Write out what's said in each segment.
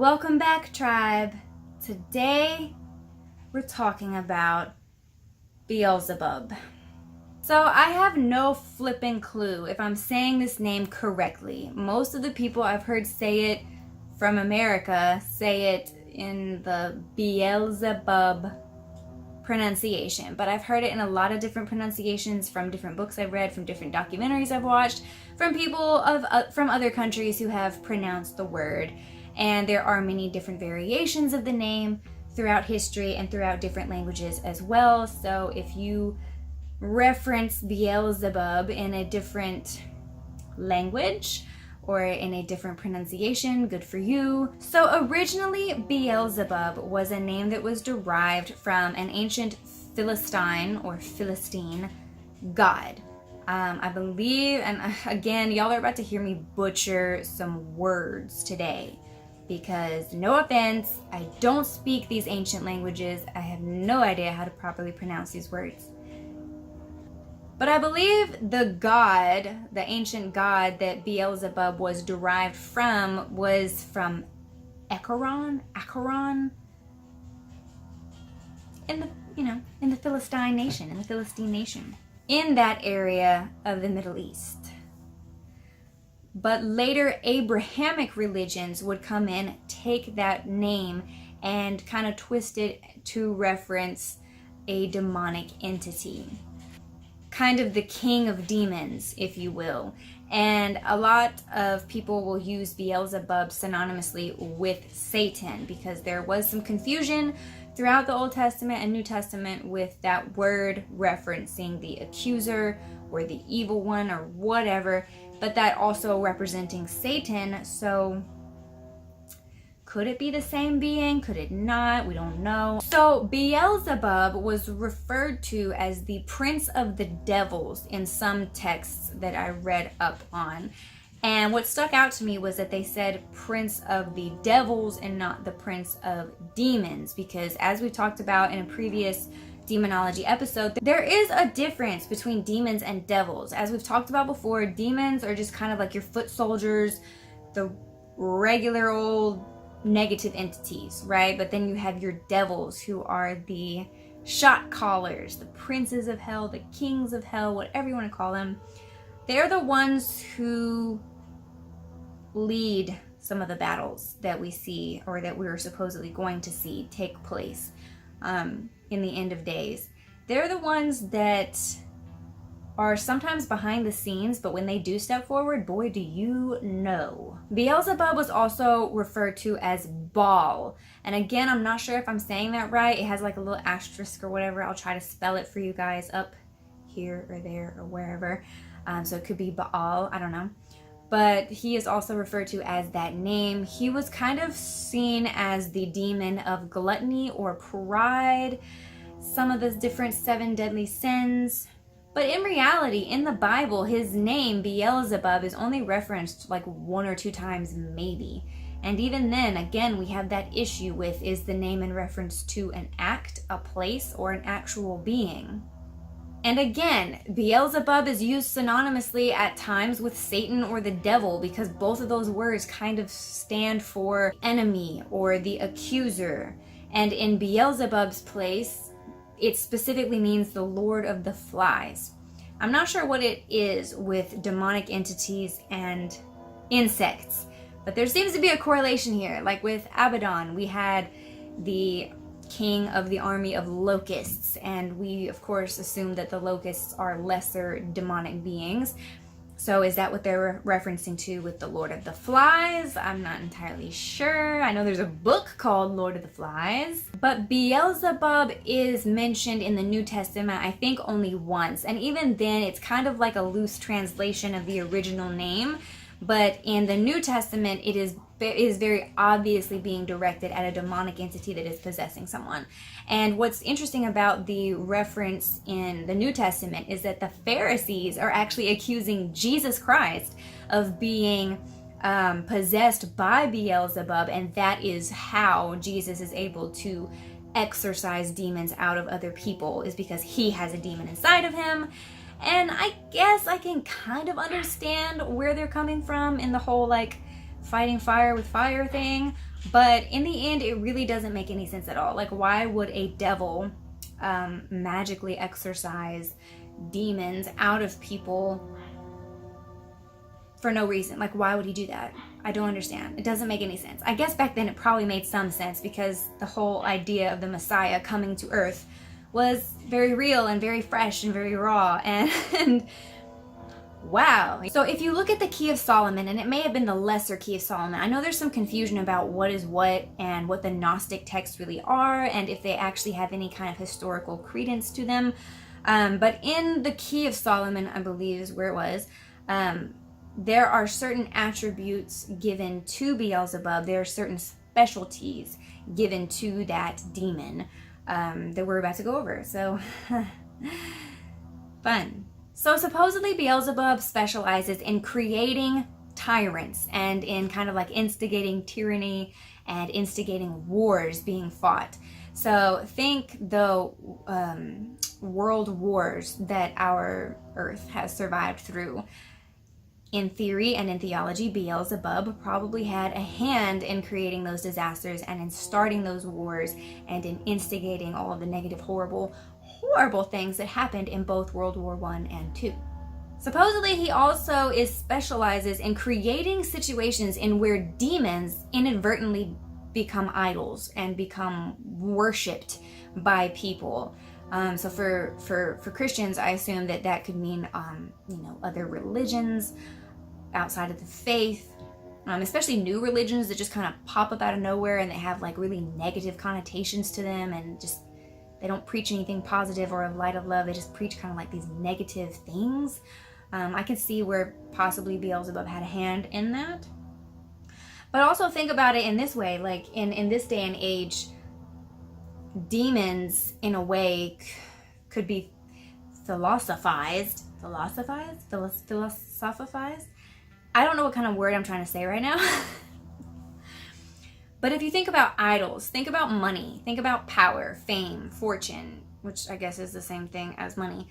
Welcome back, tribe. Today we're talking about Beelzebub. So I have no flipping clue if I'm saying this name correctly. Most of the people I've heard say it from America say it in the Beelzebub pronunciation, but I've heard it in a lot of different pronunciations from different books I've read, from different documentaries I've watched, from people from other countries who have pronounced the word. And there are many different variations of the name throughout history and throughout different languages as well. So if you reference Beelzebub in a different language or in a different pronunciation, good for you. So originally, Beelzebub was a name that was derived from an ancient Philistine god. I believe, and again, y'all are about to hear me butcher some words today, because no offense, I don't speak these ancient languages. I have no idea how to properly pronounce these words. But I believe the ancient god that Beelzebub was derived from was from Acheron, in the Philistine nation, in that area of the Middle East. But later Abrahamic religions would come in, take that name, and kind of twist it to reference a demonic entity. Kind of the king of demons, if you will. And a lot of people will use Beelzebub synonymously with Satan, because there was some confusion throughout the Old Testament and New Testament with that word referencing the accuser or the evil one or whatever, but that also representing Satan. So could it be the same being? Could it not? We don't know. So Beelzebub was referred to as the prince of the devils in some texts that I read up on. And what stuck out to me was that they said prince of the devils and not the prince of demons, because as we talked about in a previous demonology episode, there is a difference between demons and devils. As we've talked about before, demons are just kind of like your foot soldiers, the regular old negative entities, right? But then you have your devils, who are the shot callers, the princes of hell, the kings of hell, whatever you want to call them. They're the ones who lead some of the battles that we see, or that we're supposedly going to see take place in the end of days. They're the ones that are sometimes behind the scenes, but when they do step forward, boy, do you know. Beelzebub was also referred to as Baal. And again, I'm not sure if I'm saying that right. It has like a little asterisk or whatever. I'll try to spell it for you guys up here or there or wherever. So it could be Baal, I don't know. But he is also referred to as that name. He was kind of seen as the demon of gluttony or pride, some of the different 7 deadly sins. But in reality, in the Bible, his name, Beelzebub, is only referenced like 1 or 2 times maybe. And even then, again, we have that issue with, is the name in reference to an act, a place, or an actual being? And again, Beelzebub is used synonymously at times with Satan or the devil, because both of those words kind of stand for enemy or the accuser. And in Beelzebub's place, it specifically means the Lord of the Flies. I'm not sure what it is with demonic entities and insects, but there seems to be a correlation here. Like with Abaddon, we had the king of the army of locusts, and we of course assume that the locusts are lesser demonic beings. So is that what they're referencing to with the Lord of the Flies? I'm not entirely sure. I know there's a book called Lord of the Flies. But Beelzebub is mentioned in the New Testament, I think only once. And even then, it's kind of like a loose translation of the original name. But in the New Testament, it is very obviously being directed at a demonic entity that is possessing someone. And what's interesting about the reference in the New Testament is that the Pharisees are actually accusing Jesus Christ of being possessed by Beelzebub, and that is how Jesus is able to exorcise demons out of other people, is because he has a demon inside of him. And I guess I can kind of understand where they're coming from in the whole like fighting fire with fire thing, But in the end, it really doesn't make any sense at all. Like, why would a devil magically exorcise demons out of people for no reason? Like, why would he do that? I don't understand. It doesn't make any sense. I guess back then it probably made some sense because the whole idea of the Messiah coming to earth was very real and very fresh and very raw, and wow. So if you look at the Key of Solomon, and it may have been the Lesser Key of Solomon, I know there's some confusion about what is what and what the Gnostic texts really are, and if they actually have any kind of historical credence to them. But in the Key of Solomon, I believe is where it was, there are certain attributes given to Beelzebub. There are certain specialties given to that demon that we're about to go over. So, fun. So supposedly Beelzebub specializes in creating tyrants and in kind of like instigating tyranny and instigating wars being fought. So think the world wars that our earth has survived through. In theory and in theology, Beelzebub probably had a hand in creating those disasters and in starting those wars and in instigating all of the negative, horrible things that happened in both World War I and II. Supposedly, he also specializes in creating situations in where demons inadvertently become idols and become worshipped by people. So for Christians, I assume that could mean other religions outside of the faith, especially new religions that just kind of pop up out of nowhere and they have like really negative connotations to them, and just they don't preach anything positive or of light of love. They just preach kind of like these negative things. I can see where possibly Beelzebub had a hand in that. But also think about it in this way, like in this day and age, demons in a way could be philosophized. I don't know what kind of word I'm trying to say right now. But if you think about idols, think about money, think about power, fame, fortune, which I guess is the same thing as money.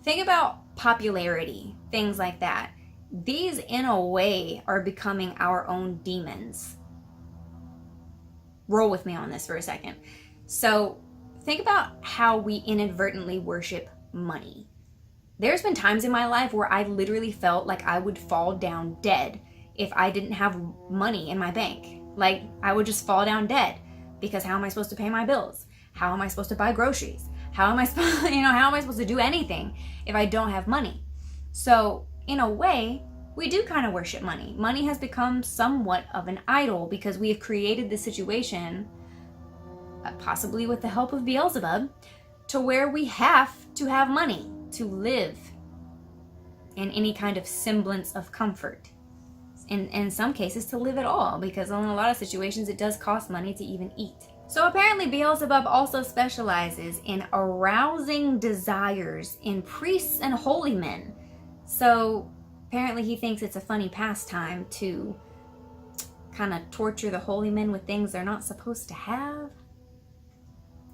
Think about popularity, things like that. These, in a way, are becoming our own demons. Roll with me on this for a second. So think about how we inadvertently worship money. There's been times in my life where I literally felt like I would fall down dead if I didn't have money in my bank. Like, I would just fall down dead because how am I supposed to pay my bills? How am I supposed to buy groceries? How am I supposed to do anything if I don't have money? So in a way, we do kind of worship money. Money has become somewhat of an idol because we have created the situation, possibly with the help of Beelzebub, to where we have to have money to live in any kind of semblance of comfort. In some cases, to live at all, because in a lot of situations it does cost money to even eat. So apparently Beelzebub also specializes in arousing desires in priests and holy men. So apparently he thinks it's a funny pastime to kind of torture the holy men with things they're not supposed to have.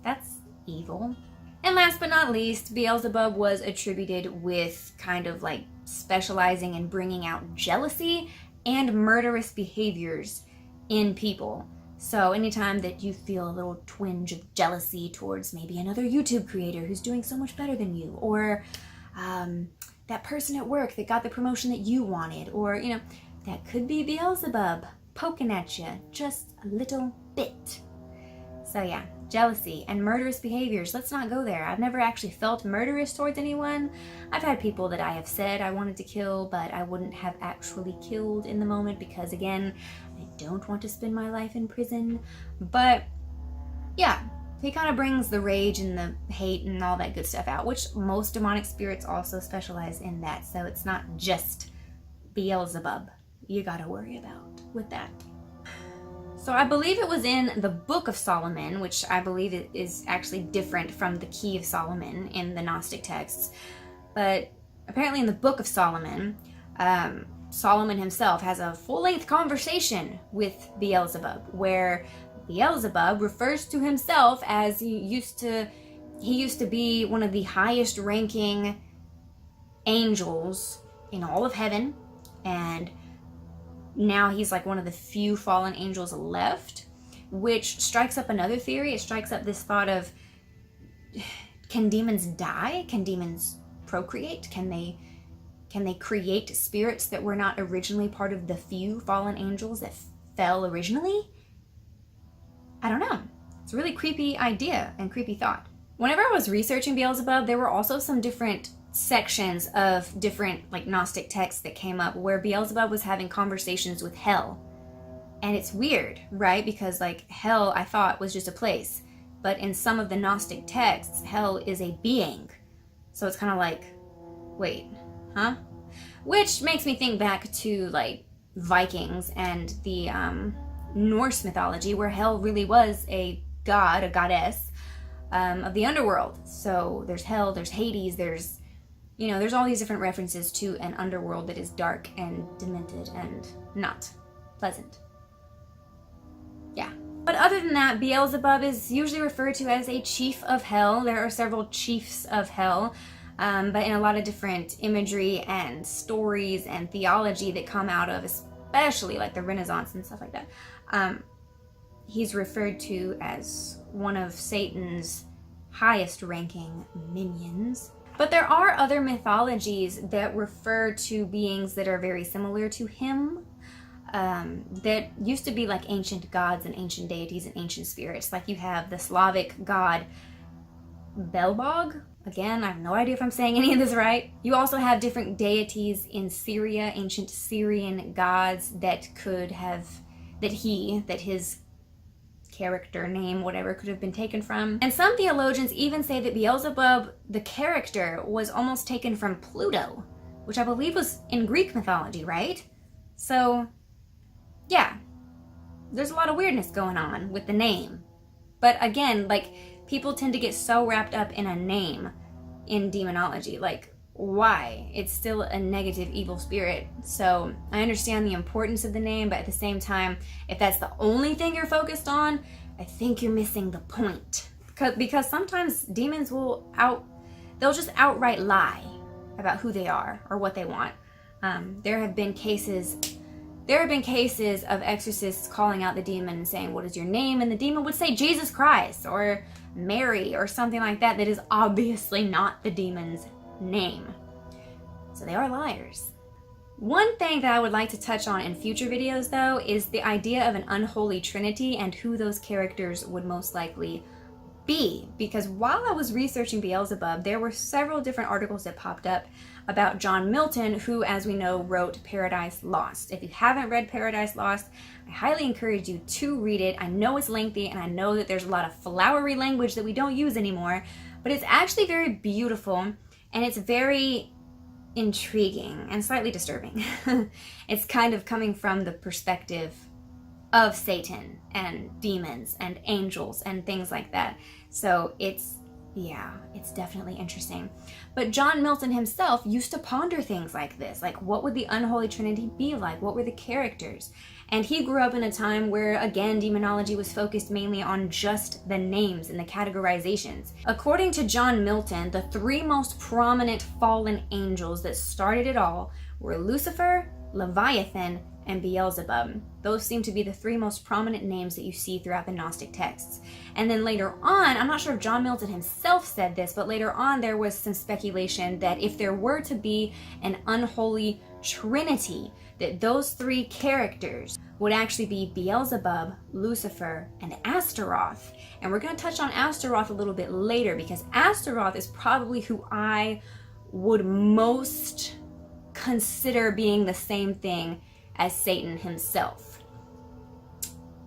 That's evil. And last but not least, Beelzebub was attributed with kind of like specializing in bringing out jealousy and murderous behaviors in people. So anytime that you feel a little twinge of jealousy towards maybe another YouTube creator who's doing so much better than you, or that person at work that got the promotion that you wanted, or, that could be Beelzebub poking at you just a little bit. So yeah, jealousy and murderous behaviors. Let's not go there. I've never actually felt murderous towards anyone. I've had people that I have said I wanted to kill, but I wouldn't have actually killed in the moment because, again, I don't want to spend my life in prison. But yeah, he kind of brings the rage and the hate and all that good stuff out, which most demonic spirits also specialize in that. So it's not just Beelzebub you gotta worry about with that. So I believe it was in the Book of Solomon, which I believe it is actually different from the Key of Solomon in the Gnostic texts. But apparently in the Book of Solomon, Solomon himself has a full-length conversation with Beelzebub, where Beelzebub refers to himself as he used to be one of the highest ranking angels in all of heaven, and now he's like one of the few fallen angels left. which strikes up another theory. It strikes up this thought of, can demons die? Can demons procreate? Can they create spirits that were not originally part of the few fallen angels that fell originally? I don't know. It's a really creepy idea and creepy thought. Whenever I was researching Beelzebub, there were also some different sections of different like Gnostic texts that came up where Beelzebub was having conversations with hell. And it's weird, right? Because like hell, I thought, was just a place. But in some of the Gnostic texts, hell is a being. So it's kind of like, wait, huh? Which makes me think back to like Vikings and the Norse mythology, where hell really was a god, a goddess of the underworld. So there's hell, there's Hades, there's all these different references to an underworld that is dark and demented and not pleasant. Yeah. But other than that, Beelzebub is usually referred to as a chief of hell. There are several chiefs of hell, but in a lot of different imagery and stories and theology that come out of, especially like the Renaissance and stuff like that, he's referred to as one of Satan's highest ranking minions. But there are other mythologies that refer to beings that are very similar to him, that used to be like ancient gods and ancient deities and ancient spirits. Like you have the Slavic god Belbog. Again, I have no idea if I'm saying any of this right. You also have different deities in Syria, ancient Syrian gods that his character name, whatever, could have been taken from. And some theologians even say that Beelzebub, the character, was almost taken from Pluto, which I believe was in Greek mythology, right? So, yeah, there's a lot of weirdness going on with the name. But again, like, people tend to get so wrapped up in a name in demonology. Like, why? It's still a negative evil spirit. So I understand the importance of the name, but at the same time, if that's the only thing you're focused on, I think you're missing the point. Because sometimes demons they'll just outright lie about who they are or what they want. There have been cases of exorcists calling out the demon and saying, "What is your name?" And the demon would say Jesus Christ or Mary or something like that is obviously not the demon's name. So they are liars. One thing that I would like to touch on in future videos, though, is the idea of an unholy trinity and who those characters would most likely be. Because while I was researching Beelzebub, there were several different articles that popped up about John Milton, who, as we know, wrote Paradise Lost. If you haven't read Paradise Lost, I highly encourage you to read it. I know it's lengthy, and I know that there's a lot of flowery language that we don't use anymore, but it's actually very beautiful. And it's very intriguing and slightly disturbing. It's kind of coming from the perspective of Satan and demons and angels and things like that. So it's definitely interesting. But John Milton himself used to ponder things like this. Like, what would the unholy trinity be like? What were the characters? And he grew up in a time where, again, demonology was focused mainly on just the names and the categorizations. According to John Milton, the three most prominent fallen angels that started it all were Lucifer, Leviathan, and Beelzebub. Those seem to be the three most prominent names that you see throughout the Gnostic texts. And then later on, I'm not sure if John Milton himself said this, but later on there was some speculation that if there were to be an unholy trinity, that those three characters would actually be Beelzebub, Lucifer, and Astaroth. And we're going to touch on Astaroth a little bit later, because Astaroth is probably who I would most consider being the same thing as Satan himself.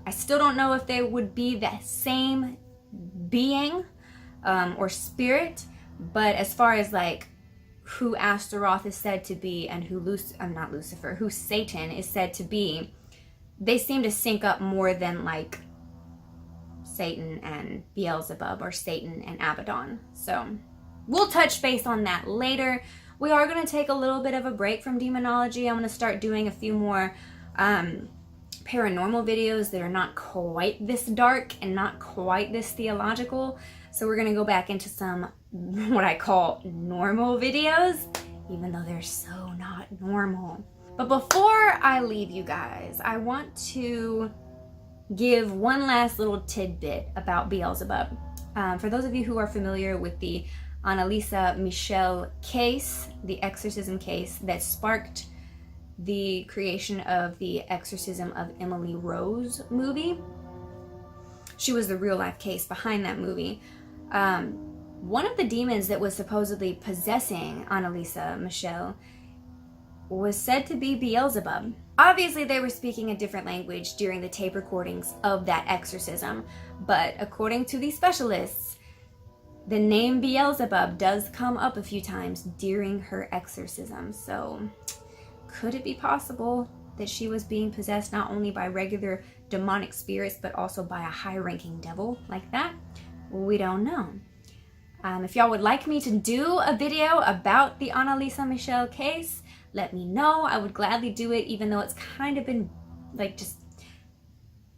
I still don't know if they would be the same being or spirit, but as far as like who Astaroth is said to be and who who Satan is said to be, they seem to sync up more than like Satan and Beelzebub or Satan and Abaddon. So we'll touch base on that later. We are going to take a little bit of a break from demonology. I'm going to start doing a few more paranormal videos that are not quite this dark and not quite this theological. So we're going to go back into some what I call normal videos, even though they're so not normal. But before I leave you guys, I want to give one last little tidbit about Beelzebub. For those of you who are familiar with the Annalisa Michel case, the exorcism case that sparked the creation of the Exorcism of Emily Rose movie, she was the real life case behind that movie. One of the demons that was supposedly possessing Annalisa Michel was said to be Beelzebub. Obviously, they were speaking a different language during the tape recordings of that exorcism, but according to the specialists, the name Beelzebub does come up a few times during her exorcism. So, could it be possible that she was being possessed not only by regular demonic spirits, but also by a high-ranking devil like that? We don't know. If y'all would like me to do a video about the Annalisa Michel case, let me know. I would gladly do it, even though it's kind of been like just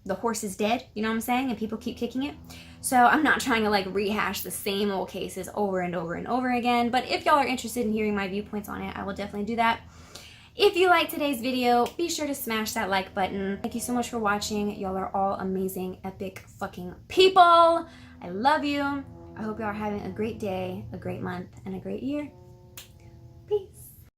the horse is dead, you know what I'm saying? And people keep kicking it. So I'm not trying to like rehash the same old cases over and over and over again. But if y'all are interested in hearing my viewpoints on it, I will definitely do that. If you liked today's video, be sure to smash that like button. Thank you so much for watching. Y'all are all amazing, epic fucking people. I love you. I hope y'all are having a great day, a great month, and a great year.